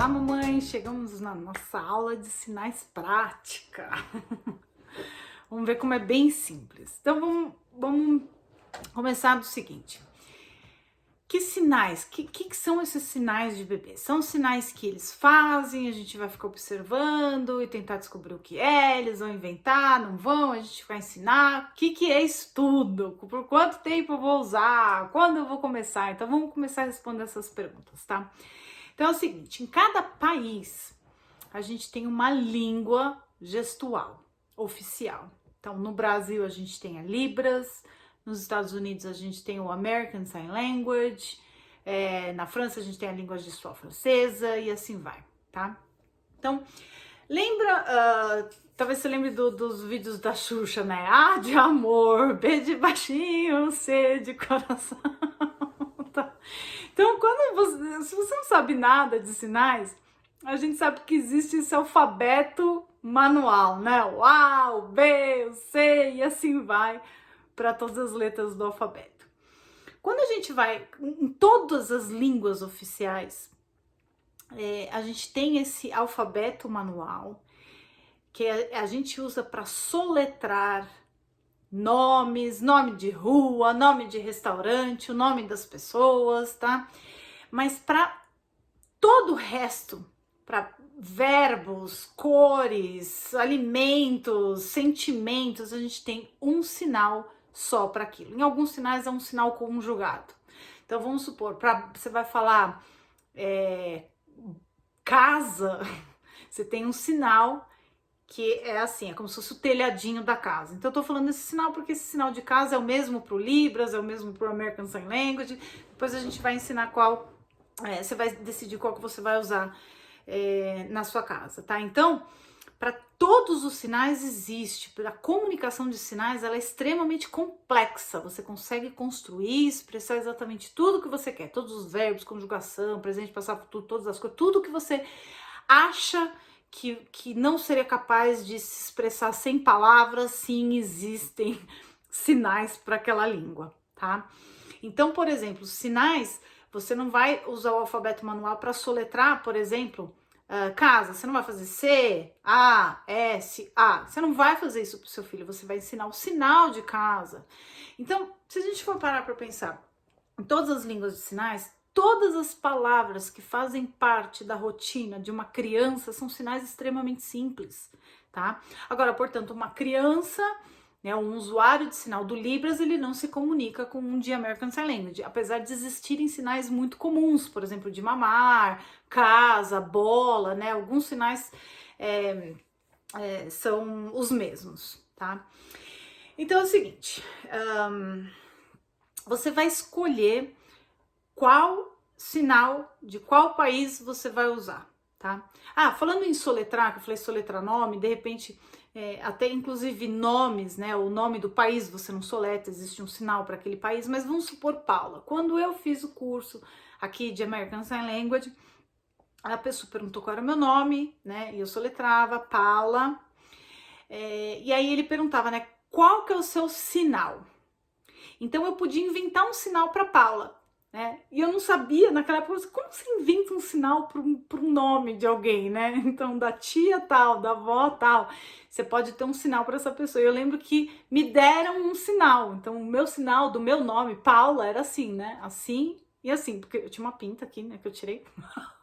Olá, mamãe! Chegamos na nossa aula de sinais prática. Vamos ver como é bem simples. Então, vamos começar do seguinte. Que sinais? Que são esses sinais de bebê? São sinais que eles fazem, a gente vai ficar observando e tentar descobrir o que é, eles vão inventar, não vão, a gente vai ensinar. O que é estudo? Por quanto tempo eu vou usar? Quando eu vou começar? Então, vamos começar a responder essas perguntas, tá? Então é o seguinte, em cada país a gente tem uma língua gestual oficial. Então no Brasil a gente tem a Libras, nos Estados Unidos a gente tem o American Sign Language, na França a gente tem a língua gestual francesa e assim vai, tá? Então lembra, talvez você lembre dos vídeos da Xuxa, né? A de amor, B de baixinho, C de coração. Tá? Então, se você não sabe nada de sinais, a gente sabe que existe esse alfabeto manual, né? O A, o B, o C e assim vai para todas as letras do alfabeto. Quando a gente vai em todas as línguas oficiais, a gente tem esse alfabeto manual que a gente usa para soletrar nomes, nome de rua, nome de restaurante, o nome das pessoas, tá? Mas para todo o resto, para verbos, cores, alimentos, sentimentos, a gente tem um sinal só para aquilo. Em alguns sinais é um sinal conjugado. Então vamos supor, você vai falar casa, você tem um sinal que é assim, é como se fosse o telhadinho da casa. Então eu tô falando esse sinal porque esse sinal de casa é o mesmo pro Libras, é o mesmo pro American Sign Language. Depois a gente vai ensinar qual, você vai decidir qual que você vai usar na sua casa, tá? Então, para todos os sinais existe, a comunicação de sinais ela é extremamente complexa, você consegue construir, expressar exatamente tudo que você quer, todos os verbos, conjugação, presente, passado, futuro, todas as coisas, tudo que você acha que não seria capaz de se expressar sem palavras, sim, existem sinais para aquela língua, tá? Então, por exemplo, sinais, você não vai usar o alfabeto manual para soletrar, por exemplo, casa, você não vai fazer C, A, S, A, você não vai fazer isso para o seu filho, você vai ensinar o sinal de casa. Então, se a gente for parar para pensar, em todas as línguas de sinais, todas as palavras que fazem parte da rotina de uma criança são sinais extremamente simples, tá? Agora, portanto, uma criança, né, um usuário de sinal do Libras, ele não se comunica com um de American Sign Language, apesar de existirem sinais muito comuns, por exemplo, de mamar, casa, bola, né? Alguns sinais são os mesmos, tá? Então é o seguinte, você vai escolher qual sinal de qual país você vai usar, tá? Falando em soletrar, que eu falei soletrar nome, de repente, até inclusive nomes, né? O nome do país você não soletra, existe um sinal para aquele país, mas vamos supor Paula. Quando eu fiz o curso aqui de American Sign Language, a pessoa perguntou qual era o meu nome, né? E eu soletrava Paula. E aí ele perguntava, né? Qual que é o seu sinal? Então eu podia inventar um sinal para Paula. E eu não sabia naquela época, como você inventa um sinal para um nome de alguém, né? Então, da tia tal, da avó tal, você pode ter um sinal para essa pessoa. Eu lembro que me deram um sinal, então o meu sinal do meu nome, Paula, era assim, né? Assim e assim, porque eu tinha uma pinta aqui, né, que eu tirei,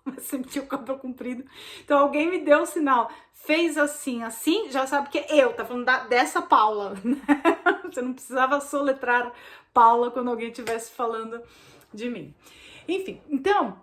mas sempre tinha o cabelo comprido. Então, alguém me deu o sinal, fez assim, assim, já sabe que é eu, tá falando dessa Paula, né? Você não precisava soletrar Paula quando alguém estivesse falando de mim. Enfim, então,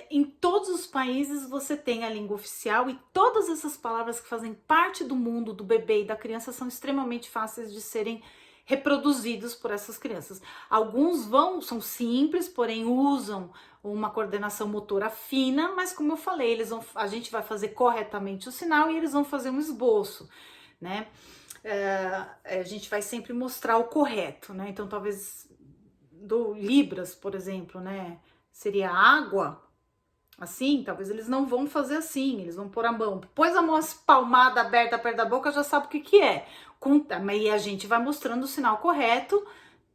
em todos os países você tem a língua oficial e todas essas palavras que fazem parte do mundo do bebê e da criança são extremamente fáceis de serem reproduzidos por essas crianças. Alguns são simples, porém usam uma coordenação motora fina, mas como eu falei, a gente vai fazer corretamente o sinal e eles vão fazer um esboço, né? A gente vai sempre mostrar o correto, né? Então, talvez do Libras, por exemplo, né? Seria água, assim, talvez eles não vão fazer assim, eles vão pôr a mão, pôs a mão espalmada, aberta perto da boca, já sabe o que é. E a gente vai mostrando o sinal correto,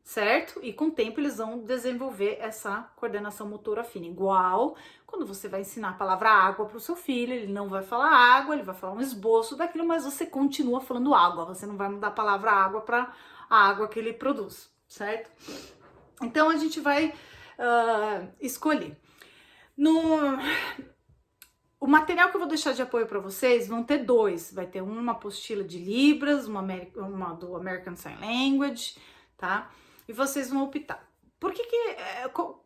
certo? E com o tempo eles vão desenvolver essa coordenação motora fina. Igual quando você vai ensinar a palavra água para o seu filho, ele não vai falar água, ele vai falar um esboço daquilo, mas você continua falando água, você não vai mudar a palavra água para a água que ele produz, certo? Então a gente vai escolher. O material que eu vou deixar de apoio para vocês vão ter dois. Vai ter uma apostila de Libras, uma do American Sign Language, tá? E vocês vão optar.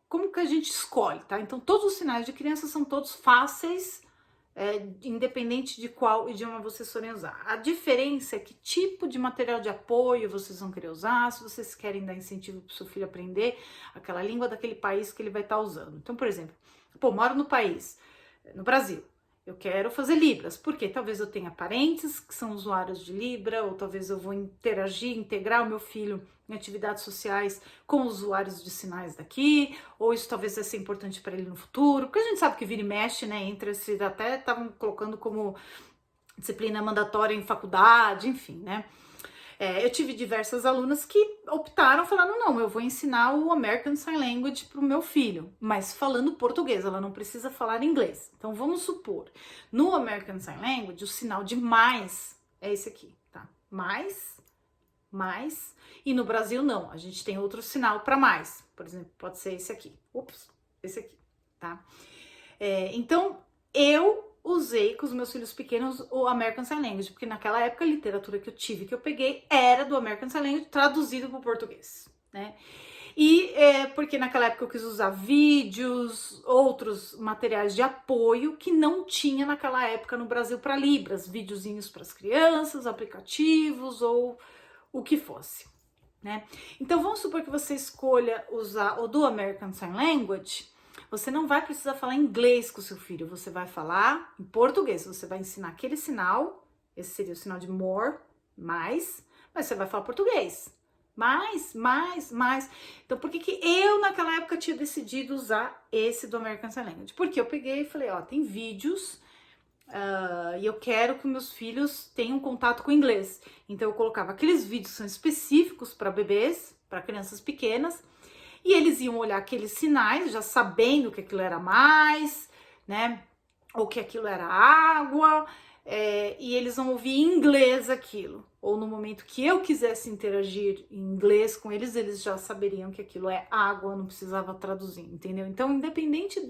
Como que a gente escolhe, tá? Então, todos os sinais de criança são todos fáceis, independente de qual idioma vocês forem usar. A diferença é que tipo de material de apoio vocês vão querer usar, se vocês querem dar incentivo para o seu filho aprender aquela língua daquele país que ele vai estar usando. Então, por exemplo, moro no Brasil, eu quero fazer Libras, porque talvez eu tenha parentes que são usuários de Libra, ou talvez eu vou integrar o meu filho em atividades sociais com usuários de sinais daqui, ou isso talvez vai ser importante para ele no futuro, porque a gente sabe que vira e mexe, né, até estavam colocando como disciplina mandatória em faculdade, enfim, né. Eu tive diversas alunas que optaram, falando, não, eu vou ensinar o American Sign Language para o meu filho, mas falando português, ela não precisa falar inglês. Então, vamos supor, no American Sign Language, o sinal de mais é esse aqui, tá? Mais, e no Brasil não, a gente tem outro sinal para mais, por exemplo, pode ser esse aqui, esse aqui, tá? Então, eu usei com os meus filhos pequenos o American Sign Language, porque naquela época a literatura que eu peguei, era do American Sign Language traduzido para o português, né? E porque naquela época eu quis usar vídeos, outros materiais de apoio que não tinha naquela época no Brasil para Libras, videozinhos para as crianças, aplicativos ou o que fosse, né? Então vamos supor que você escolha usar o do American Sign Language. Você não vai precisar falar inglês com o seu filho, você vai falar em português, você vai ensinar aquele sinal, esse seria o sinal de more, mais, mas você vai falar português, mais. Então, por que eu naquela época tinha decidido usar esse do American Sign Language? Porque eu peguei e falei, ó, tem vídeos e eu quero que meus filhos tenham contato com o inglês. Então, eu colocava aqueles vídeos que são específicos para bebês, para crianças pequenas, e eles iam olhar aqueles sinais, já sabendo que aquilo era mais, né? Ou que aquilo era água, e eles vão ouvir em inglês aquilo. Ou no momento que eu quisesse interagir em inglês com eles, eles já saberiam que aquilo é água, não precisava traduzir, entendeu? Então, independente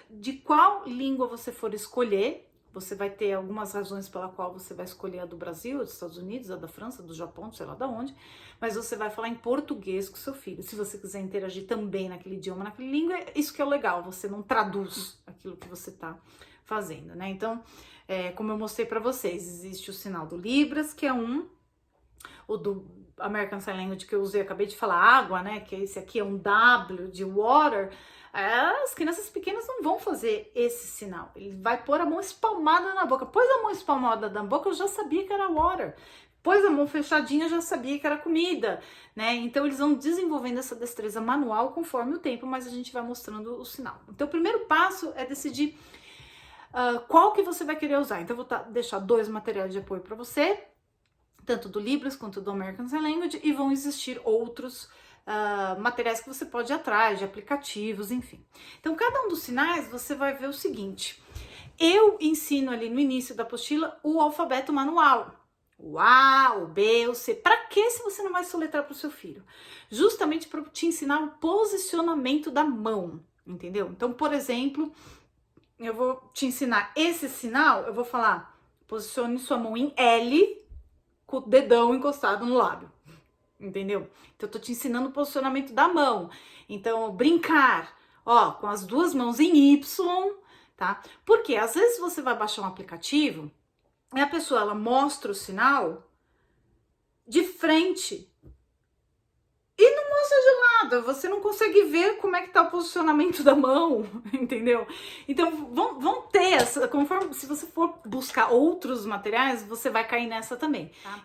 de qual língua você for escolher, você vai ter algumas razões pela qual você vai escolher a do Brasil, a dos Estados Unidos, a da França, do Japão, sei lá de onde, mas você vai falar em português com seu filho. Se você quiser interagir também naquele idioma, naquela língua, isso que é o legal, você não traduz aquilo que você tá fazendo, né? Então, como eu mostrei para vocês, existe o sinal do Libras, que é o do American Sign Language que eu usei, acabei de falar água, né? Que esse aqui é um W de water. As crianças pequenas não vão fazer esse sinal. Ele vai pôr a mão espalmada na boca. Pôs a mão espalmada na boca, eu já sabia que era water. Pôs a mão fechadinha, eu já sabia que era comida, né? Então eles vão desenvolvendo essa destreza manual conforme o tempo, mas a gente vai mostrando o sinal. Então o primeiro passo é decidir qual que você vai querer usar. Então eu vou deixar 2 materiais de apoio para você, tanto do Libras quanto do American Sign Language, e vão existir outros materiais que você pode ir atrás, de aplicativos, enfim. Então, cada um dos sinais, você vai ver o seguinte. Eu ensino ali no início da apostila o alfabeto manual. O A, o B, o C. Para que se você não vai soletrar para o seu filho? Justamente para te ensinar o posicionamento da mão, entendeu? Então, por exemplo, eu vou te ensinar esse sinal, eu vou falar, posicione sua mão em L, com o dedão encostado no lábio. Entendeu? Então, eu tô te ensinando o posicionamento da mão. Então, brincar, ó, com as 2 mãos em Y, tá? Porque às vezes você vai baixar um aplicativo e a pessoa, ela mostra o sinal de frente e não mostra de lado. Você não consegue ver como é que tá o posicionamento da mão, entendeu? Então, vão ter essa, conforme, se você for buscar outros materiais, você vai cair nessa também, tá?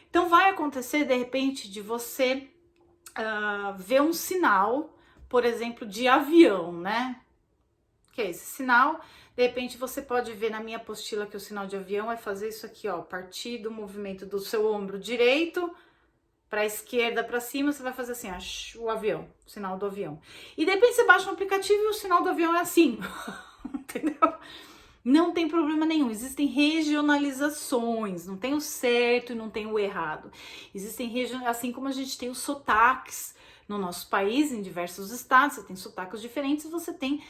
Então vai acontecer, de repente, de você ver um sinal, por exemplo, de avião, né? Que é esse sinal. De repente, você pode ver na minha apostila que o sinal de avião é fazer isso aqui, ó. Partir do movimento do seu ombro direito Pra esquerda, pra cima, você vai fazer assim, ó, o avião, o sinal do avião. E de repente você baixa no aplicativo e o sinal do avião é assim, entendeu? Não tem problema nenhum, existem regionalizações, não tem o certo e não tem o errado. Existem assim como a gente tem os sotaques no nosso país, em diversos estados, você tem sotaques diferentes, você tem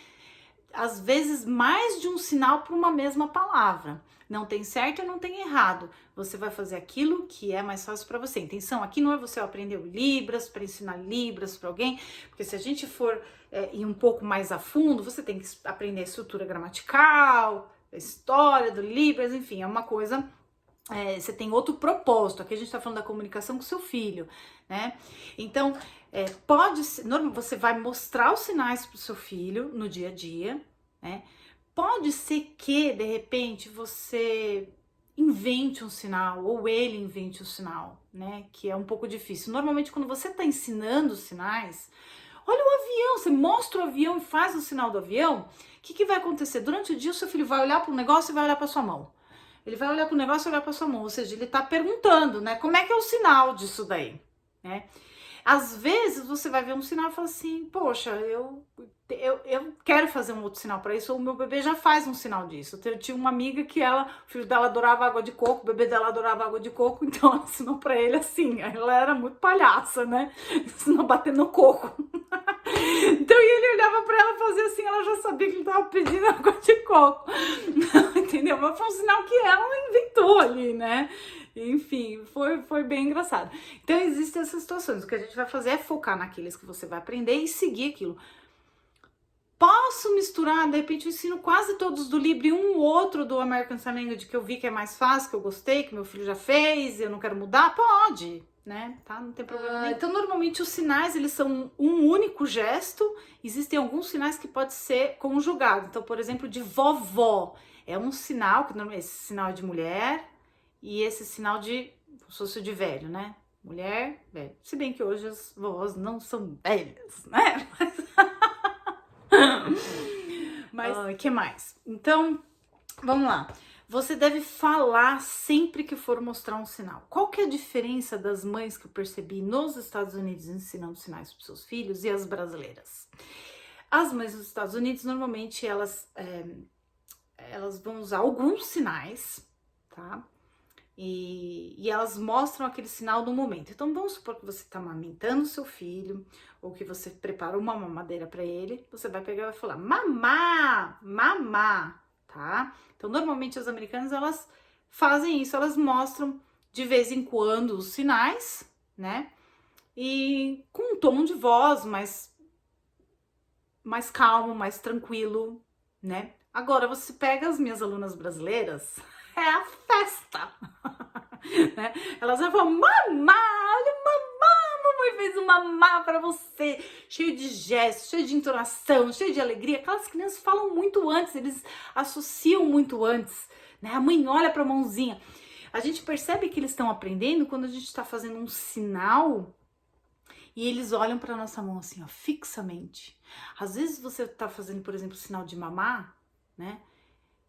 às vezes mais de um sinal para uma mesma palavra. Não tem certo e não tem errado. Você vai fazer aquilo que é mais fácil para você. A intenção aqui não é você aprender Libras para ensinar Libras para alguém, porque se a gente for ir um pouco mais a fundo, você tem que aprender a estrutura gramatical, a história do Libras, enfim, é uma coisa. Você tem outro propósito. Aqui a gente está falando da comunicação com seu filho, né? Então, pode ser, você vai mostrar os sinais para o seu filho no dia a dia, né? Pode ser que, de repente, você invente um sinal, ou ele invente um sinal, né? Que é um pouco difícil. Normalmente, quando você está ensinando os sinais, olha o avião, você mostra o avião e faz o sinal do avião, o que vai acontecer? Durante o dia, o seu filho vai olhar para o negócio e vai olhar para sua mão. Ele vai olhar para o negócio e olhar para sua mão, ou seja, ele está perguntando, né? Como é que é o sinal disso daí, né? Às vezes você vai ver um sinal e fala assim, poxa, eu quero fazer um outro sinal para isso, ou o meu bebê já faz um sinal disso. Eu tinha uma amiga que o filho dela adorava água de coco, o bebê dela adorava água de coco, então ela ensinou para ele assim. Ela era muito palhaça, né? Ensinou batendo no coco. Então ele olhava para ela e fazia assim, ela já sabia que ele estava pedindo água de coco. Entendeu? Mas foi um sinal que ela inventou ali, né? Enfim, foi bem engraçado. Então existem essas situações. O que a gente vai fazer é focar naqueles que você vai aprender e seguir aquilo. Posso misturar, de repente eu ensino quase todos do Libre, um ou outro do American Sign Language que eu vi que é mais fácil, que eu gostei, que meu filho já fez, eu não quero mudar? Pode, né? Tá? Não tem problema nenhum. Então normalmente os sinais, eles são um único gesto. Existem alguns sinais que pode ser conjugado. Então, por exemplo, de vovó, é um sinal, que normalmente esse sinal é de mulher, e esse sinal de, como se fosse de velho, né? Mulher, velho. Se bem que hoje as vovós não são velhas, né? Mas que mais? Então, vamos lá. Você deve falar sempre que for mostrar um sinal. Qual que é a diferença das mães que eu percebi nos Estados Unidos ensinando sinais para os seus filhos e as brasileiras? As mães dos Estados Unidos, normalmente, elas vão usar alguns sinais, tá? E elas mostram aquele sinal no momento. Então, vamos supor que você está amamentando seu filho, ou que você preparou uma mamadeira para ele, você vai pegar e vai falar, mamá, mamá, tá? Então, normalmente as americanas, elas fazem isso, elas mostram de vez em quando os sinais, né? E com um tom de voz mais calmo, mais tranquilo, né? Agora, você pega as minhas alunas brasileiras, é a festa, né? Elas vão falar, mamá, olha mamá, mamãe fez um mamá pra você, cheio de gestos, cheio de entonação, cheio de alegria. Aquelas crianças falam muito antes, eles associam muito antes, né? A mãe olha pra mãozinha. A gente percebe que eles estão aprendendo quando a gente está fazendo um sinal e eles olham pra nossa mão assim, ó, fixamente. Às vezes você tá fazendo, por exemplo, sinal de mamar, né?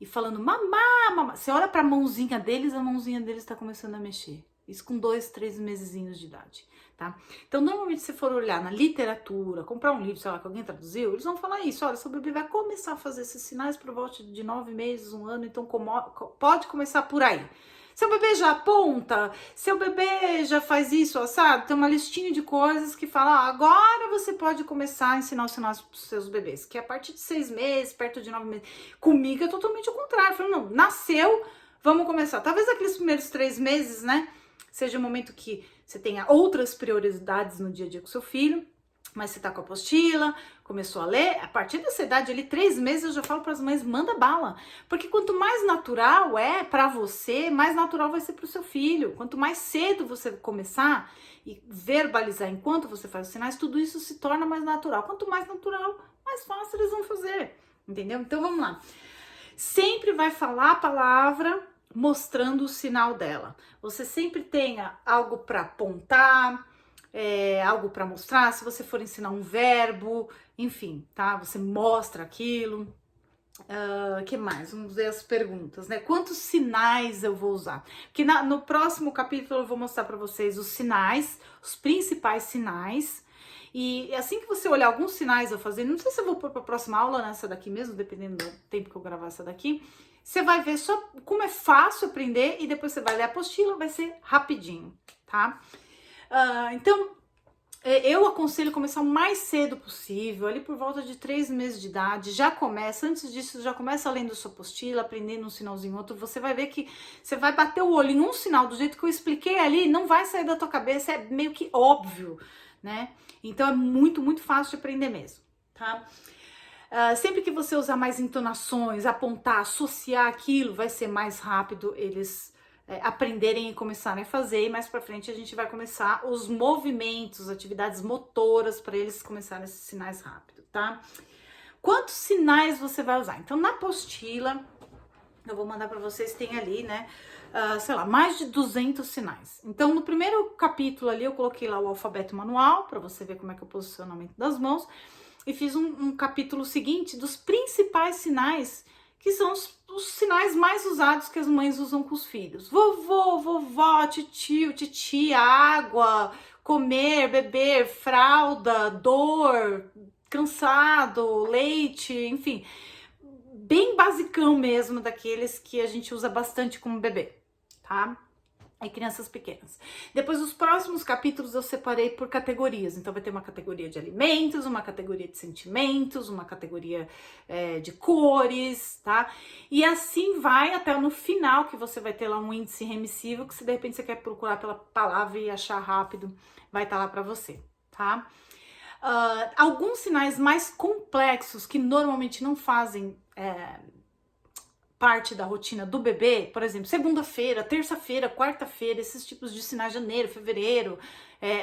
E falando mamá, mamá. Você olha pra mãozinha deles, a mãozinha deles tá começando a mexer. Isso com 2, 3 mesezinhos de idade, tá? Então, normalmente, se for olhar na literatura, comprar um livro, sei lá, que alguém traduziu, eles vão falar isso. Olha, seu bebê vai começar a fazer esses sinais por volta de 9 meses, 1 ano, então pode começar por aí. Seu bebê já aponta, seu bebê já faz isso, sabe? Tem uma listinha de coisas que fala, agora você pode começar a ensinar os sinais para os seus bebês, que é a partir de 6 meses, perto de 9 meses. Comigo é totalmente o contrário. Eu falo, não, nasceu, vamos começar. Talvez aqueles primeiros 3 meses, né, seja um momento que você tenha outras prioridades no dia a dia com seu filho, mas você tá com a apostila, começou a ler, a partir dessa idade ali, 3 meses, eu já falo para as mães, manda bala. Porque quanto mais natural é para você, mais natural vai ser para o seu filho. Quanto mais cedo você começar e verbalizar enquanto você faz os sinais, tudo isso se torna mais natural. Quanto mais natural, mais fácil eles vão fazer, entendeu? Então vamos lá. Sempre vai falar a palavra mostrando o sinal dela. Você sempre tenha algo para apontar, algo para mostrar. Se você for ensinar um verbo, enfim, tá? Você mostra aquilo. Que mais? Vamos ver as perguntas, né? Quantos sinais eu vou usar? Porque no próximo capítulo eu vou mostrar para vocês os sinais, os principais sinais. E assim que você olhar alguns sinais eu fazendo, não sei se eu vou pôr para a próxima aula nessa daqui mesmo, dependendo do tempo que eu gravar essa daqui. Você vai ver só como é fácil aprender e depois você vai ler a apostila, vai ser rapidinho, tá? Então, eu aconselho começar o mais cedo possível, ali por volta de 3 meses de idade, já começa, antes disso, já começa lendo sua apostila, aprendendo um sinalzinho outro, você vai ver que você vai bater o olho em um sinal, do jeito que eu expliquei ali, não vai sair da tua cabeça, é meio que óbvio, né? Então é muito, muito fácil de aprender mesmo, tá? Sempre que você usar mais entonações, apontar, associar aquilo, vai ser mais rápido eles aprenderem e começarem a fazer, e mais pra frente a gente vai começar os movimentos, atividades motoras para eles começarem esses sinais rápido, tá? Quantos sinais você vai usar? Então, na apostila, eu vou mandar para vocês, tem ali, né, sei lá, mais de 200 sinais. Então, no primeiro capítulo ali, eu coloquei lá o alfabeto manual, para você ver como é que é o posicionamento das mãos, e fiz um capítulo seguinte dos principais sinais, que são os sinais mais usados que as mães usam com os filhos. Vovô, vovó, titio, titia, água, comer, beber, fralda, dor, cansado, leite, enfim. Bem basicão mesmo, daqueles que a gente usa bastante como bebê, tá? E crianças pequenas. Depois, os próximos capítulos eu separei por categorias. Então, vai ter uma categoria de alimentos, uma categoria de sentimentos, uma categoria de cores, tá? E assim vai até no final, que você vai ter lá um índice remissivo, que se de repente você quer procurar pela palavra e achar rápido, vai estar lá para você, tá? Alguns sinais mais complexos que normalmente não fazem parte da rotina do bebê, por exemplo, segunda-feira, terça-feira, quarta-feira, esses tipos de sinais, janeiro, fevereiro,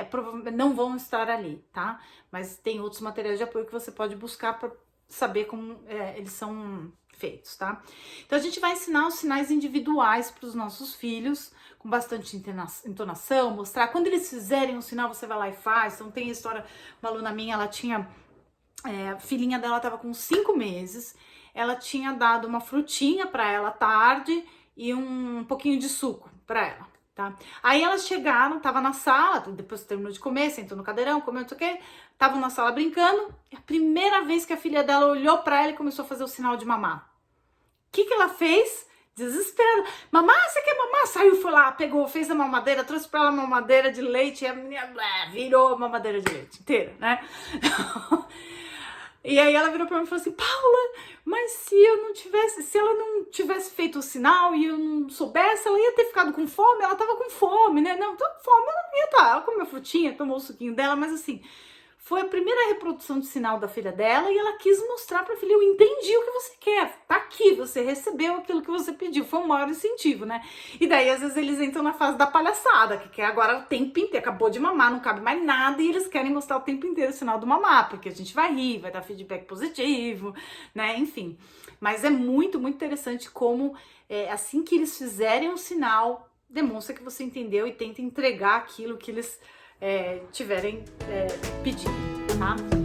provavelmente não vão estar ali, tá? Mas tem outros materiais de apoio que você pode buscar para saber como eles são feitos, tá? Então a gente vai ensinar os sinais individuais para os nossos filhos, com bastante entonação, mostrar. Quando eles fizerem um sinal, você vai lá e faz. Então tem a história, uma aluna minha, ela tinha, a filhinha dela estava com 5 meses, ela tinha dado uma frutinha para ela à tarde e um pouquinho de suco para ela, tá? Aí elas chegaram, tava na sala, depois terminou de comer, sentou no cadeirão, comeu não sei o quê, estavam na sala brincando, e a primeira vez que a filha dela olhou para ela e começou a fazer o sinal de mamar. O que ela fez? Desesperada. Mamá, você quer mamar? Saiu, foi lá, pegou, fez a mamadeira, trouxe pra ela a mamadeira de leite e a menina virou a mamadeira de leite inteira, né? E aí ela virou pra mim e falou assim, Paula, mas se ela não tivesse feito o sinal e eu não soubesse, ela ia ter ficado com fome? Ela tava com fome, né? Não, com fome ela não ia estar. Ela comeu frutinha, tomou o suquinho dela, mas assim, foi a primeira reprodução de sinal da filha dela e ela quis mostrar pra filha, eu entendi o que você quer, tá aqui, você recebeu aquilo que você pediu, foi um maior incentivo, né? E daí, às vezes, eles entram na fase da palhaçada, que quer agora o tempo inteiro, acabou de mamar, não cabe mais nada, e eles querem mostrar o tempo inteiro o sinal do mamar, porque a gente vai rir, vai dar feedback positivo, né? Enfim, mas é muito, muito interessante como, assim que eles fizerem um sinal, demonstra que você entendeu e tenta entregar aquilo que eles tiverem pedido, tá?